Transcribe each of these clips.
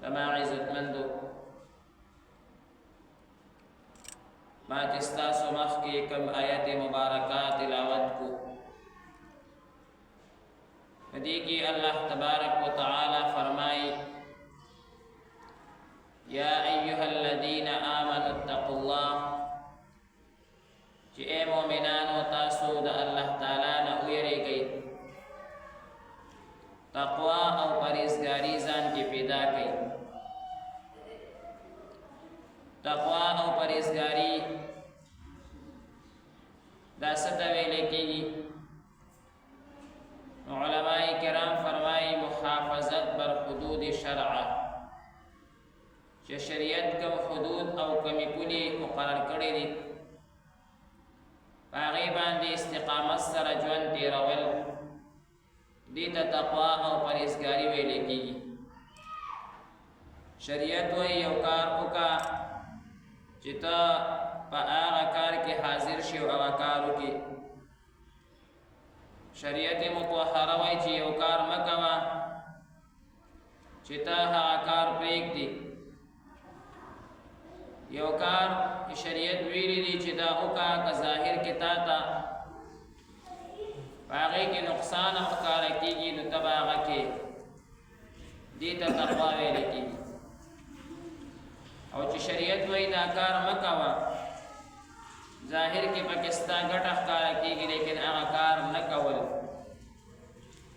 زما عزتمندو ما تستاسو مخ کی کم آیت مبارکات تلاوت کو ندی کی اللہ تبارک و تعالی فرمائی یا ایها الذین آمنوا اتقوا الله چې اے مومنانو تاسو د الله تعالی نه ویریږئ تقوا او پرهیزګاری ځان کې پیدا کړئ تقوا او پرهیزګاری دا څه ته ویل کېږي علماء کرام فرمایي محافظت بر حدود شرعه چې شریعت کوم حدود او کمی پولې مقرر کړي دي په هغې باندې استقامت سره ژوند تېرول دې ته تقوا او پرهیزګاري ویلې کېږي شریعت وایي یو کار وکړه چې ته په هغه کار کې حاضر شي او هغه کار وکړي شریعت مطهره وایي چې یو کار مه کوه چې ته هغه کار پرېږدي یو کار شریعت ویلی دی چې دا وکړه که ظاهر کې تا ته په هغې کې نقصان هم ښکاره کېږي نو ته به هغه کې دې ته تقوا ویلی کېږي او چې شریعت وایي دا کار مه کوه ظاهر کې پکې ستا ګټه ښکاره کېږي لیکن هغه کار نه کول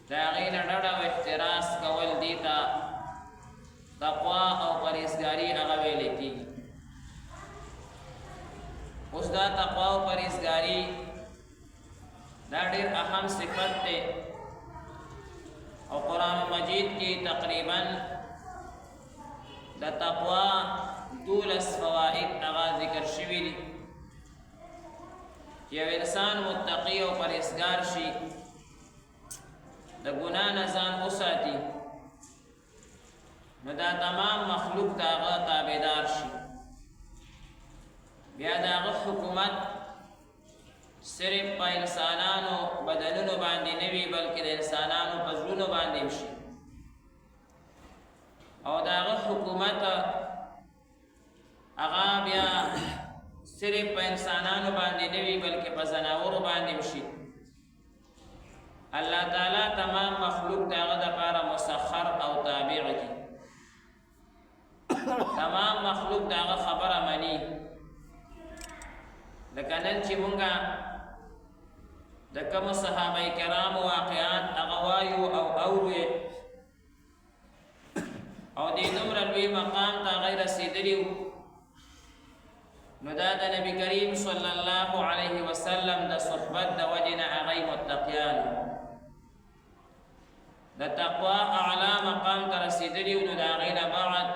د هغې نه ډډه او احتراز کول دې ته تقوا او پرهیزګاري هغه ویلی کېږي اوس دا تقوا او پرهیزګاري دا ډېر اهم صفت دی او قرآن مجید کې تقریبا د تقوا 12 فواید هغه ذکر شوي دي چې یو انسان متقي او پرهیزګار شي د ګناه نه ځان وساتي نو دا تمام مخلوق د هغه تابعدار شي بیا د هغه حکومت صرف په انسانانو بدنونو باندې نه وي بلکې د انسانانو په زړونو باندې هم شي او د هغه حکومت هغه بیا صرف په انسانانو باندې نه وي بلکې په ځناورو باندې هم شي الله تعالی تمام مخلوق د هغه دپاره مسخر او تابع کړي تمام مخلوق د هغه خبره مني لکه نن چې مونږه د کومو صحابه کرامو واقعات هغه وایو او اورو او دې دومره لوی مقام ته هغوی رسېدلي وو نو دا د نبي کریم صلی الله علیه وسلم د صحبت د وجې نه هغوی متقیان د تقوا اعلی مقام ته رسېدلي وو نو د هغوی نه بعد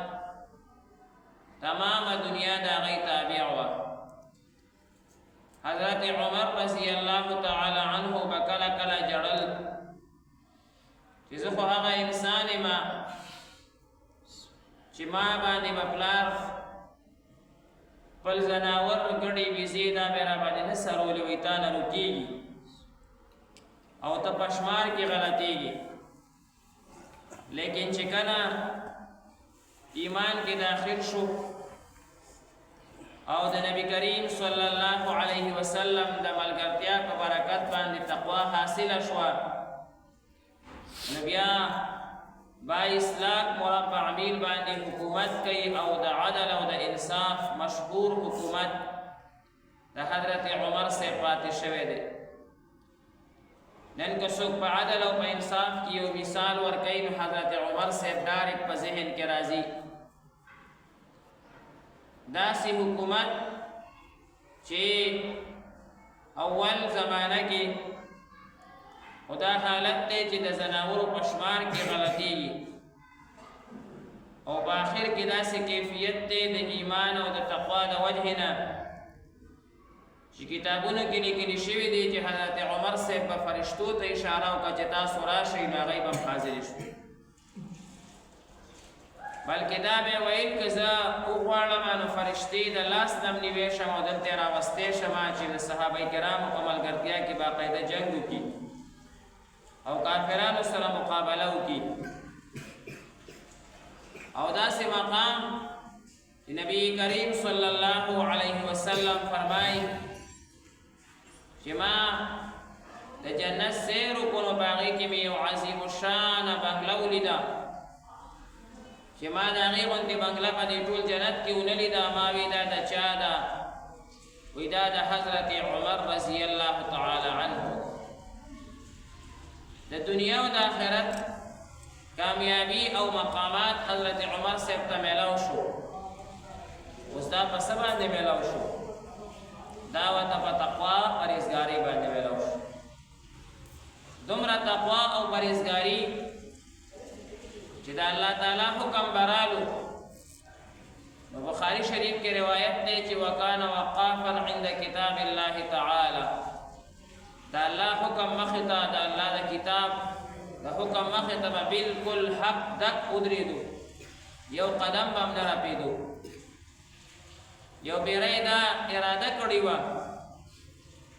تمامه دنیا د هغوی تابع وه حضرت عمر رضی الله تعالی عنه بکله کله جړل چې زه خو هغه انسان یم چې ما باندې به پلار خپل ځناور ګډې بیزې دا بیا راباندې نه سرولې وایي تا نه روکېږي او ته په شمار کې غلطېږي لیکن چې کله ایمان کې داخل شو او د نبی کریم صلی الله علیه وسلم د ملګرتیا په برکت باندې تقوا حاصله شوه نو بیا 22 لاک مربع میل باندې حکومت کوي او د عدل او د انصاف مشهور حکومت د حضرت عمر سے پاتې شوی دی نن که څوک په عدل او په انصاف کې یو مثال ورکوي نو حضرت عمر سے ډایرکټ په ذهن کې راځي داسې حکومت چې اول زمانه کې خدا حالت دی چې د ځناورو په شمار کې غلطېږي او په آخر کې داسې کیفیت دی د ایمان او د تقوا د وجې نه چې کتابونو کې لیکلي شوي دي چې حضرت عمر صاحب په فرشتو ته اشاره وکړه چې تاسو راشئ نو هغوی به حاضر شو بلکې دا به ویل که زه وغواړم نو فرشتې د لاس نه م نیوی شم او دلته یې راوستی شم چې د صحابه کرامو په ملګرتیا کې باقاعده جنګ وکړي او کافرانو سره مقابله وکړي او داسې مقام نبی کریم صلی الله علیه وسلم فرمای چې ما د جنت سیر وکړو باغې کې مې یو عظیم الشان بنګله ولیده چې ما د هغې غوندې بنګله په دې ټول جنت کې ونه لیده ما وی دا د چا ده وی دا د حضرت عمر رضی الله تعالی عنه د دنیا او د آخرت کامیابی او مقامات حضرت عمر صاحب ته میلاو شو اوس دا په څه باندې میلاو شو دا ورته په تقوا پرهیزګارۍ باندې میلاو شو دومره تقوا او پرهیزګاري چې د الله تعالی حکم برالو نو بخاری شریف کې روایت دی چې وکانه وقافا عند کتاب الله تعالی دا الله حکم مخې ته د الله د کتاب د حکم مخې ته به بالکل حق دک ودرېدو یو قدم به هم نه راپېدو یو بیری دا اراده کړې وه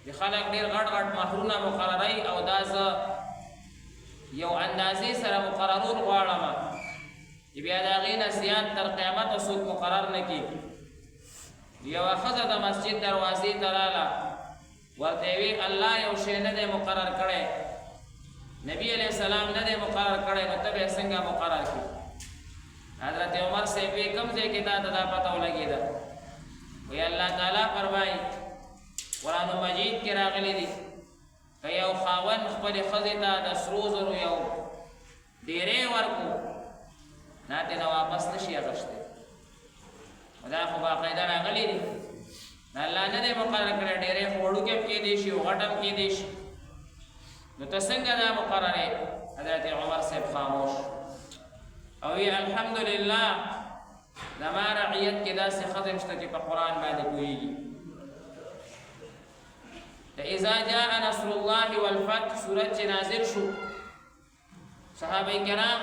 چې خلک ډېر غټ غټ مهرونه مقرروي او دا زه یو اندازې سره مقررون غواړم چې بیا د هغې نه زیات تر قیامته څوک مقرر نه کېږي یوه ښځه د مسجد دروازې ته راله ورته یې وی الله یو شی نه دی مقرر کړی نبی علیہ السلام نه دی مقرر کړی نو ته به یې څنګه مقرر کړي حضرت عمر صاحب وی کوم ځای کې تا ته دا پته ولګېده وی الله تعالی فرمایي قرآن مجید کې راغلی دي که یو خاوند خپلې ښځې ته د سرو زرو یو ډېرې ورکړو نه ترې نه واپس نه شي اخیستی دا خو باقاعده راغلی دي الله نه دی مقرر کړی ډېرې خو وړوکې هم کېدی شي او غټه هم کېدی شي نو ته څنګه دا مقررې حضرت عمر صاحب خاموش او وی الحمدلله زما رعیت کې داسې ښځې شته چې په قرآن باندې پوهېږي اذا جاء نصر الله والفتح سورت چې نازل شو صحابه کرام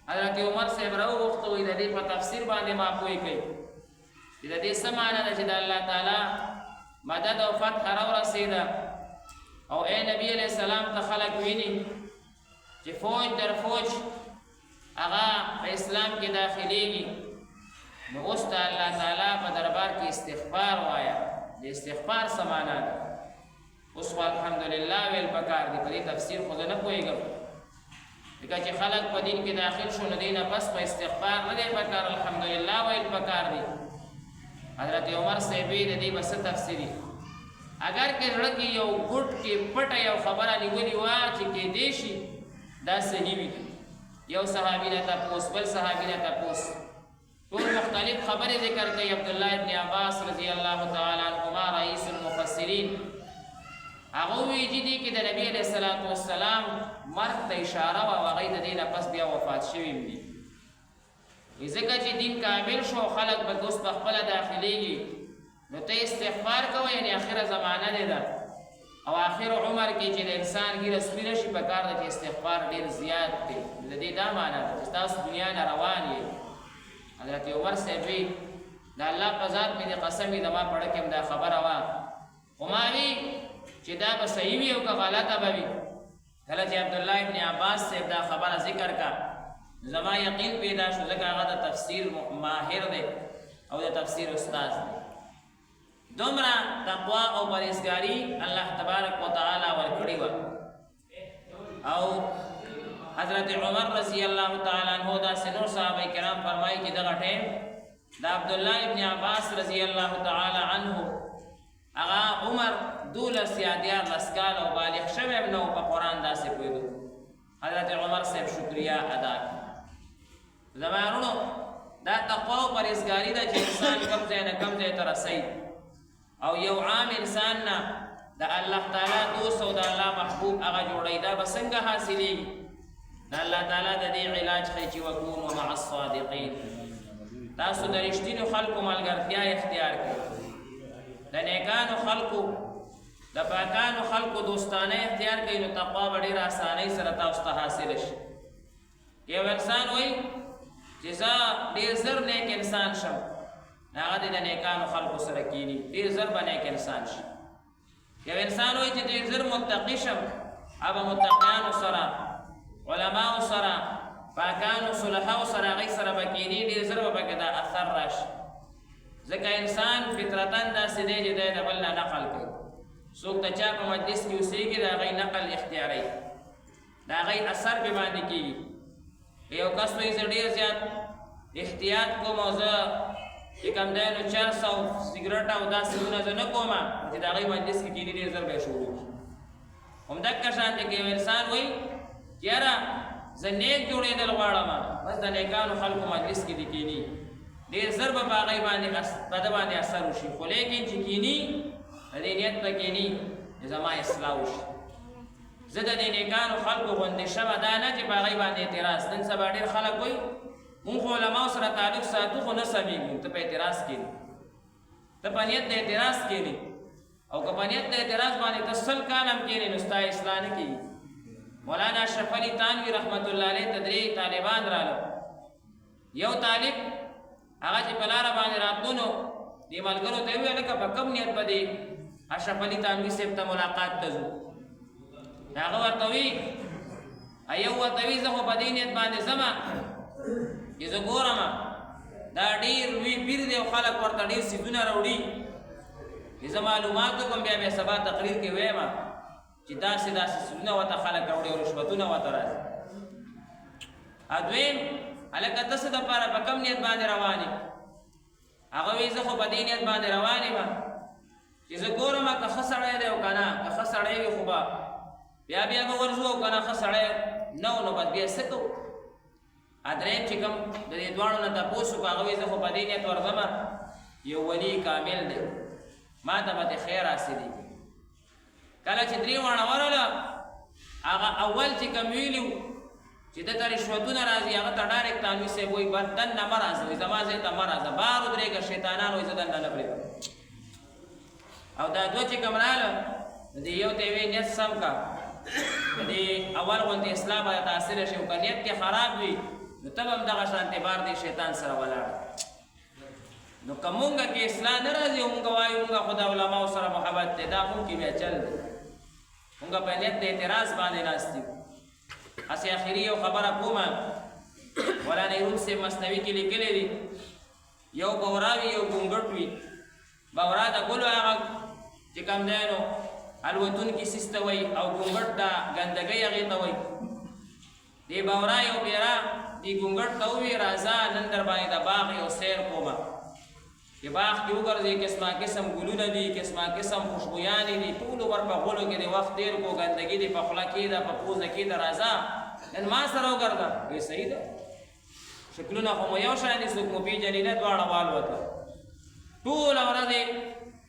حضرت عمر صاحب راوغوښته وایي د دې په تفسیر باندې ما پوهې کوي چې د دې څه معنی ده چې د الله تعالی مدد او فتح راورسېده او ای نبی علیہ السلام ته خلک ویني چې فوج در فوج هغه په اسلام کې داخليږي نو اوس ته الله تعالی په دربار کې استغفار وایه د استغفار څه معنی ده اوس خو الحمدلله ویل پکار دي په دې تفسیر خو زه نه پوهېږم ځکه چې خلک په دین کې داخل شو نو دې نه پس په استغفار نه دی پکار الحمدلله ویل پکار دي حضرت عمر صاحب د دې به څه تفسیري اگر که زړه کې یو ګوټ کې پټه یو خبره نیولې وه چې کېدی شي دا صحیح وي یو صحابي نه تپوس بل صحابي نه تپوس ټول مختلف خبرې ذکر کوي عبدالله ابن عباس رضی الله تعالی عنهما رئیس المفسرین هغه وی چې دې کې د نبی علیه الصلاۃ والسلام مرګ ته اشاره وه او هغې د دې نه پس بیا وفات شوي هم دي ځکه چې دین کامل شو خلک به اوس په خپله داخلېږي نو ته استغفار کوه یعنې آخره زمانه دی ده او آخر عمر کې چې د انسان ګیره سپینه شي په کار ده چې استغفار ډېر زیات دی د دې دا معنی ده چې تاسو دنیا نه روان یې حضرت عمر صاحب وی د الله په ذات مې د قسم وي زما پړه کې هم دا خبره وه خو ما وی چې دا به صحیح وي او که غلطه به وي کله چې عبدالله ابن عباس صاحب دا خبره ذکر کا زما یقین پیدا شو ځکه هغه د تفسیر ماهر دی او د تفسیر استاد دی دومره تقوا او پرهیزګاري الله تبارک وتعالی ورکړې وه او حضرت عمر رضی الله تعالی عنہ داسې نور صحابه کرام فرمایي چې دغه ټیم د عبدالله ابن عباس رضی الله تعالی عنه هغه عمر 12 یا 14 کاله او بالغ شوی هم نه و په قرآن داسې پوهېدو حضرت عمر صاحب شکریه ادا کړه زما وروڼو دا تقوا او پرهیزګاري ده چې انسان کم ځای نه کم ځای ته رسوي او یو عام انسان نه د الله تعالی دوست او د الله محبوب هغه جوړوي دا به څنګه حاصلېږي د الله تعالی د دې علاج ښایي چې وکونو مع الصادقین تاسو د رښتینو خلکو ملګرتیا اختیار کړئ د نیکانو خلکو د پاکانو خلکو دوستانه اختیار کړئ نو تقوا به ډېره اسانۍ سره تاسو ته حاصله شي یو انسان وایي چې زه ډېر زر نیک انسان شم هغه د نیکانو خلکو سره کینی ډېر زر به نیک انسان شي یو انسان وایي چې ډېر زر متقي شم هغه متقیانو سره علماو سره پاکانو صلحاو سره هغوی سره به کیني ډېر زر به پکې دا اثر راشي ځکه انسان فطرتن داسې دی چې دی د بل نه نقل کوي څوک د چا په مجلس کې اوسېږي د هغوی نقل اختیاروي د هغوی اثر پې باندې کېږي یو کس وایي زه ډېر زیات احتیاط کوم او زه چې کوم دی نو چرس او سګرټ او دا څیزونه زه نه کوم چې د هغوی مجلس کې کیني ډېر زر به یې شروع کړي همدقه شانتې که یو انسان وایي چې یاره زه نیک جوړېدل غواړم بس د نیکانو خلکو مجلس کې دې کیني ډېر زر به په هغوی باندې په ده باندې اثر وشي خو لیکن چې کیني د دې نیت به کیني چې زما اصلاح وشي زه د دې نیکانو خلکو غوندې شوه دا نه چې په هغوی باندې اعتراض نن سبا ډېر خلک وایي مونږ خو علماو سره تعلق ساتو خو نه سمیږو ته په اعتراض کینې ته په نیت د اعتراض کینې او که په نیت د اعتراض باندې ته 100 کال هم کینې نو ستا اصلاح نه کېږي مولانا اشرف علي تانوي رحمت الله علیه ته 3 طالبان راغلل یو طالب هغه چې په لاره باندې راتلو نو دې ملګرو ته یې وویل لکه په کوم نیت به دې اشرف علي تانوي صاحب ته ملاقات ته ځو هغه ورته وایي یو ورته وایي زه خو په دې نیت باندې ځمه چې زه ګورم دا ډېر لوی پیر دی او خلک ورته ډېر څیزونه راوړي چې زه معلومات وکړم بیا بیا سبا تقریر کې ویم چې داسې داسې څیزونه ورته خلک راوړي او رشوتونه ورته راځي دویم هلکه ته څه دپاره په کم نیت باندې روان یې هغه وایي زه خو په دې نیت باندې روان یم چې زه ګورم که ښه سړی دی او که نه که ښه سړی وي خو به بیا بیا به ورځو او که نه ښه سړی نه و نو بس بیا څه کوو دریم چې کوم د دې دواړو نه تپوس وکړو هغه وایي زه خو په دې نیت ورځمه یو ولي کامل دی ما ته به د خیر حاصلېږي کله چې 3 واړه ورغله هغه اول چې کوم ویلي و چې ده ته رشوتونه راځي هغه ته ډایرکټ تانوي صاحب وایي بس دننه مه راځه وایي زما ځای ته مه راځه بار ودرېږه شیطانان وایي زه دننه نه پرېږدم او دا دوه چې کوم راغله د دې یو ته یې وایي نیت سم کا د دې اول غوندې اصلاح به تاثیره شي او که نیت کې خراب وي نو ته به هم دغه شانتې بار دی شیطان سره ولاړ نو که مونږ کې اصلاح نه راځي او مونږ وایو مونږ خو د علماو سره محبت دی دا مونږ کې بیا چل دی مونږ په نیت د اعتراض باندې ناست یو هسې اخري یو خبره کومه مولانا ایرون صاحب مثنوي کې لیکلی دي یو بورا وي یو ګونګټ وي بورا د ګلو هغه چې کوم دی نو الوتونکي څیز ته وایي او ګونګټ د ګندګۍ هغې ته وایي دې بورا یو پیرا دې ګونګټ ته ووایي راځه نن در باندې د باغ یو سیر کومه چې باغ کې وګرځې قسمه قسم ګلونه دي قسمه قسم خوشبویانې دي ټول ور په غولو کې د وخت تېر کو ګندګي دې په خوله کې ده په پوزه کې ده راځه نن ما سره وګرځه وایي صحیح ده شکلونه خو مو یو شان دي څوک مو پېژني نه دواړه والوته ټوله ورځ یې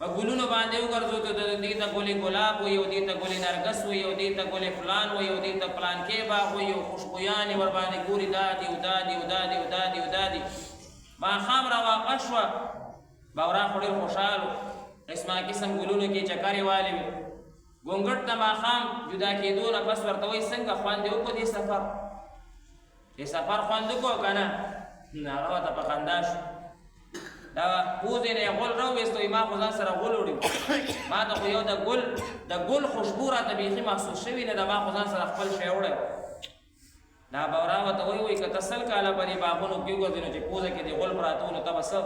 په ګلونو باندې وګرځو ته دې ته ګلې ګلاب وایي او دې ته ګلې نرګس وایي او دې ته ګلې فلان وایي او دې ته پلانکې باغ وایي او خوشبویانې ور باندې ګوري دا دي او دا دي او دا دي او دا دي او دا دي ماښام را واپس شوه باورا خو ډېر خوشحال و قسمه قسم ګلونو کې چکرې والې وې ګونګټ ته ماښام جدا کېدو نه پس ورته وایي څنګه خوند دې وکړو دې سفر دې سفر خوند وکړو که نه هغه ورته په خندا شو دا پوزې نه یې غول راوویستو ما خو ځان سره غول وړي ما ته خو یو د ګل خوشبو راته بیخي محسوس شوي نه ده ما خو ځان سره خپل شی وړی دا باورا ورته وایي که ته 100 کاله په دې باغونو کې وګرځې نو چې پوزه کې دې غول پراته و نو ته به څه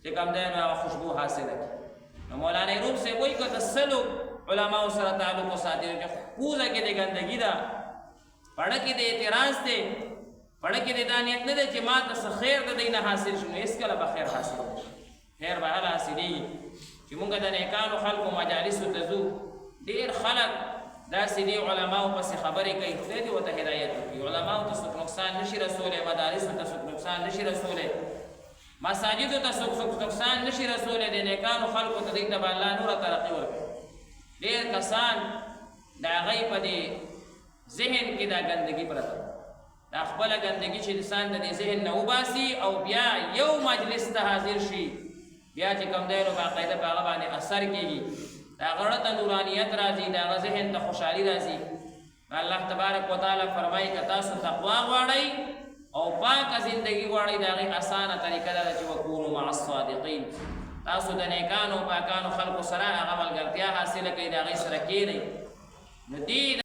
چې کوم دی نو هغه خوشبو حاصله کړي نو مولانا ایروب صاحب وایي که ته 100 علماو سره تعلق وساتې نو چې پوزه کې دې ګندګي ده پړه کې دې اعتراض دی پړه کې دې دا نیت نه دی چې ما ته څه خیر د دی نه حاصل شي نو هېڅکله به خیر حاصل شي خیر به هله حاصلېږي چې مونږ د نیکانو خلکو مجالسو ته ځو ډېر خلک داسې دي علماو پسې خبرې کوي خدای دې ورته هدایت وکړي علماو ته څوک نقصان نشي رسولی مدارسو ته څوک نقصان نشي رسولی مساجدو ته څوک نقصان نشي رسولی د نیکانو خلکو ته دې ته به الله نوره ترقي ورکړي ډېر کسان د هغوی په دې ذهن کې دا ګندګي پرته دا خپله ګندګي چې انسان د دې ذهن نه وباسي او بیا یو مجلس ته حاضر شي بیا چې کوم دی نو باقاعده په هغه باندې اثر کېږي د هغه زړه ته نورانیت راځي د هغه ذهن ته خوشحالي راځي الله تبارک وتعالی فرمایي که تاسو تقوا غواړئ او پاکه زندگی غواړئ د هغې اسانه طریقه ده چې وکونو مع الصادقین تاسو د نیکانو پاکانو خلکو سره هغه ملګرتیا حاصله کړئ د هغې سره کښېنئ نو دې